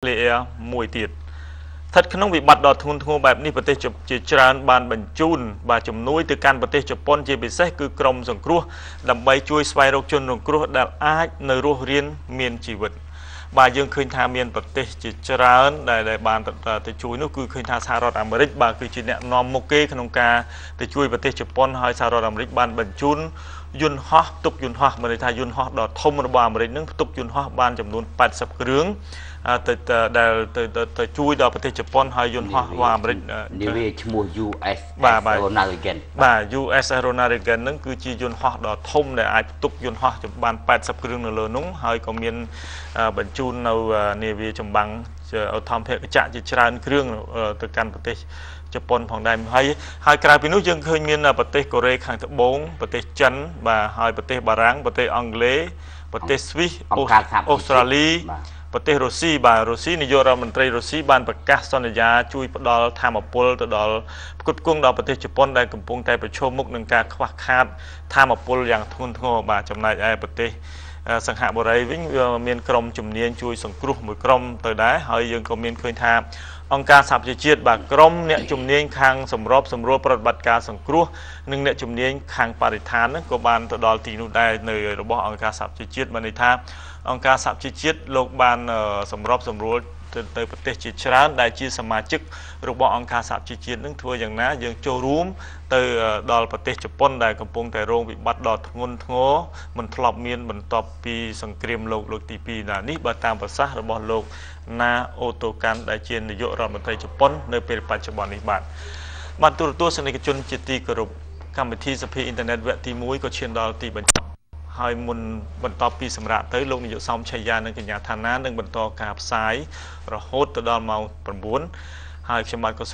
nuclear មួយទៀតស្ថិតក្នុងវិបត្តិដ៏ធ្ងន់ធ្ងរបែបនេះប្រទេសជាច្រើនបានបញ្ជូនបាទជំនួយទៅកាន់ប្រទេសជប៉ុនជាពិសេសគឺក្រមសង្គ្រោះដើម្បីជួយស្វែងរកជនរងគ្រោះដែលអាចនៅរស់រានមានជីវិតបាទយើងឃើញថាមានប្រទេសជាច្រើនដែលបានទៅជួយនោះគឺឃើញថាសហរដ្ឋអាមេរិកបាទគឺជាអ្នកនាំមុខគេក្នុងការទៅជួយប្រទេសជប៉ុនហើយសហរដ្ឋអាមេរិកបានបញ្ជូនយន្តហោះផ្ទុកយន្តហោះមានន័យថាយន្តហោះដ៏ធំរបស់អាមេរិកនឹងផ្ទុកយន្តហោះបានចំនួន80គ្រឿងទៅជួយដល់ប្រទេសជប៉ុនហើយយន្តហោះរបស់អាមេរិកនិយាយឈ្មោះ US បាទ Ronald Reagan បាទ US Ronald Reagan នឹងគឺជាយន្តហោះដ៏ធំដែលអាចផ្ទុកយន្តហោះបាន80គ្រឿងនៅលើនោះហើយក៏មានបញ្ជូននៅនាវាចម្បាំងឧទ្ធម្ភាគចក្រជាច្រើនគ្រឿងទៅកាន់ប្រទេសជប៉ុនផងដែរហើយក្រៅពីនោះយើងឃើញមានប្រទេសកូរ៉េខាងត្បូងប្រទេសចិនបាទហើយប្រទេសបារាំងប្រទេសអង់គ្លេសប្រទេសស្វីសអូស្ត្រាលីប្រទេសរុស្ស៊ីបាទរុស្ស៊ីនាយករដ្ឋមន្ត្រីរុស្ស៊ីបានប្រកាសសន្យាជួយផ្ដល់ធម្មពលទៅដល់ផ្គត់ផ្គង់ដល់ប្រទេសជប៉ុនដែលកំពុងតែប្រឈមមុខនឹងការខ្វះខាតធម្មពលយ៉ាងធ្ងន់ធ្ងរបាទចំណែកឯប្រទេសសង្ហបុរីវិញវាមានក្រុមជំនាញជួយសង្គ្រោះមួយក្រុមទៅដែរហើយយើងក៏មានឃើញថាអង្គការសហប្រជាជាតិបាទក្រុមអ្នកជំនាញខាងសម្របសម្រួលប្រតិបត្តិការសង្គ្រោះនិងអ្នកជំនាញខាងបរិស្ថានក៏បានទៅដល់ទីនោះដែរនៅរបស់អង្គការសហប្រជាជាតិបានន័យថាអង្គការសហប្រជាជាតិលោកបានសម្របសម្រួលទៅប្រទេសជាច្រើនដែលជាសមាជិករបស់អង្គការសហប្រជាជាតិនឹងធ្វើយ៉ាងណាយើងចូលរួមទៅដល់ប្រទេសជប៉ុនដែលកំពុងតែរងវិបត្តិដ៏ធ្ងន់ធ្ងរមិនធ្លាប់មានបន្ទាប់ពីសង្គ្រាមលោកទី2ណានេះបើតាមប្រសាសន៍របស់លោកណាអូតូកាន់ដែលជានាយករដ្ឋមន្ត្រីជប៉ុននៅពេលបច្ចុប្បន្ននេះបាទទូរទស្សនិកជនជាទីគោរពកម្មវិធីសភាអ៊ីនធឺណិតវគ្គទី1ក៏ឈានដល់ទីបញ្ចប់ហើយមុនបន្តពីសម្រាប់ទៅលោកនាយកសំឆៃយ៉ានិងកញ្ញាឋានានឹងបន្តការផ្សាយរហូតទៅដល់ម៉ោង9ហើយខ្ញុំបាទក៏